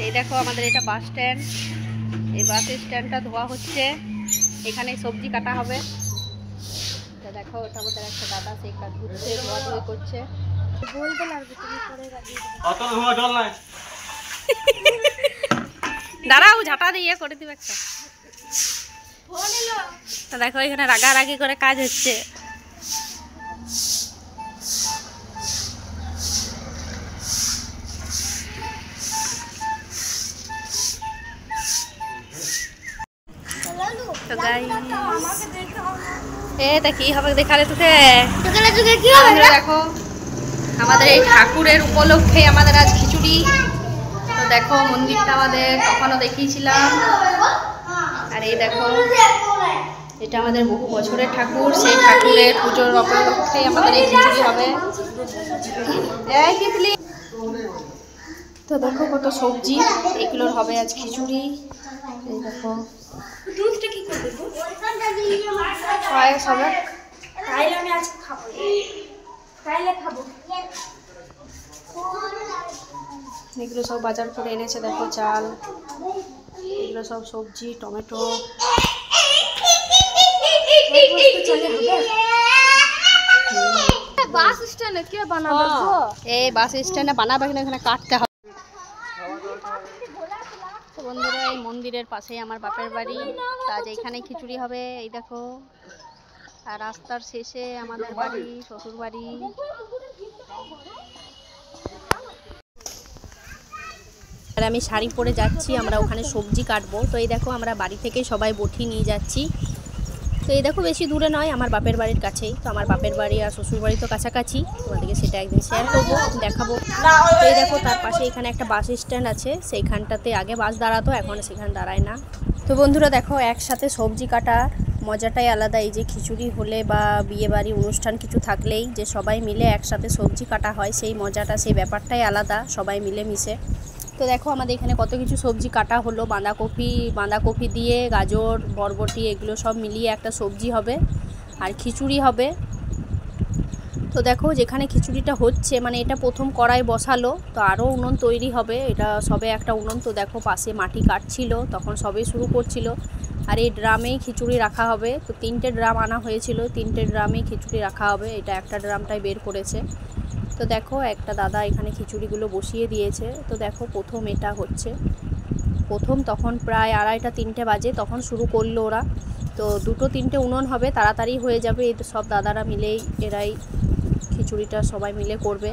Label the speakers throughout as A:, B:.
A: এই দেখো আমাদের এটা বাস স্ট্যান্ড। এই বাস স্ট্যান্ডটা ধোয়া হচ্ছে, এখানে সবজি কাটা হবে। তো দেখো ওটা আমাদের একটা দাদা সেই কাজ করছে, ধোয়াধুয়ি করছে। বলতে লাগবে তুমি করে অত ধোয়া জল নাই, দাঁড়াও ঝাঁটা দিয়ে করে দিবে একটা। তো দেখো এখানে রাগারাগি করে কাজ হচ্ছে। তো এটা কি হবে দেখালে তোকে? দেখো আমাদের এই ঠাকুরের উপলক্ষে আমাদের আজ খিচুড়ি। তো দেখো মন্দিরটা আমাদের তখনও দেখিয়েছিলাম। আর এই দেখো এটা আমাদের বহু বছরের ঠাকুর, সেই ঠাকুরের পুজোর উপলক্ষে আমাদের এই খিচুড়ি হবে। তো দেখো কত সবজি, এগুলোর হবে আজ খিচুড়ি। এই দেখো দুধটা কি করে দেবো? পায়েস হবে, তাইলে আমি আজকে খাবো, তাইলে খাবো। এগুলো সব বাজার করে এনেছে, দেখো চাল, এগুলো সব সবজি, টমেটো। বাস স্ট্যান্ডে কে বানাবে? এই বাস স্ট্যান্ডে বানাবে কিনা এখানে কাটতে হবে। তো বন্ধুরা এই মন্দিরের পাশেই আমার বাপের বাড়ি, আজ এখানে খিচুড়ি হবে। এই দেখো আর রাস্তার শেষে আমাদের বাড়ি, শ্বশুর বাড়ি। আর আমি শাড়ি পরে যাচ্ছি, আমরা ওখানে সবজি কাটবো। তো এই দেখো আমরা বাড়ি থেকে সবাই বটি নিয়ে যাচ্ছি। তো এই দেখো বেশি দূরে নয়, আমার বাপের বাড়ির কাছেই। তো আমার বাপের বাড়ি আর শ্বশুর বাড়ি তো কাছাকাছি, তোমাদেরকে সেটা একদিন শেয়ার করবো, দেখাবো। তো এই দেখো তার পাশে এখানে একটা বাস স্ট্যান্ড আছে, সেইখানটাতে আগে বাস দাঁড়াতো, এখন সেখানে দাঁড়ায় না। তো বন্ধুরা দেখো একসাথে সবজি কাটার মজাটাই আলাদা। এই যে খিচুড়ি হলে বা বিয়ে বাড়ি অনুষ্ঠান কিছু থাকলেই যে সবাই মিলে একসাথে সবজি কাটা হয়, সেই মজাটা, সেই ব্যাপারটাই আলাদা, সবাই মিলে মিশে। তো দেখো আমাদের এখানে কত কিছু সবজি কাটা হলো, বাঁধাকপি দিয়ে গাজর, বরবটি, এগুলো সব মিলিয়ে একটা সবজি হবে আর খিচুড়ি হবে। তো দেখো যেখানে খিচুড়িটা হচ্ছে, মানে এটা প্রথম কড়াই বসালো, তো আরও উনুন তৈরি হবে, এটা সবে একটা উনুন। তো দেখো পাশে মাটি কাটছিল, তখন সবে শুরু করছিল। আর এই ড্রামেই খিচুড়ি রাখা হবে। তো 3টে ড্রাম আনা হয়েছিল, 3টে ড্রামেই খিচুড়ি রাখা হবে, এটা একটা ড্রামটাই বের করেছে। তো দেখো একটা দাদা এখানে খিচুড়িগুলো বসিয়ে দিয়েছে। তো দেখো প্রথম এটা হচ্ছে, প্রথম তখন প্রায় 2:30-3টে বাজে, তখন শুরু করলো ওরা। তো 2-3টে উনুন হবে, তাড়াতাড়ি হয়ে যাবে। এই সব দাদারা মিলেই এরাই খিচুড়িটা সবাই মিলে করবে।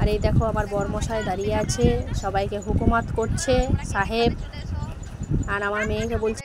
A: আর এই দেখো আমার বরমশাই দাঁড়িয়ে আছে, সবাইকে হুকুমাত করছে সাহেব। আর আমার মেয়েকে বলছে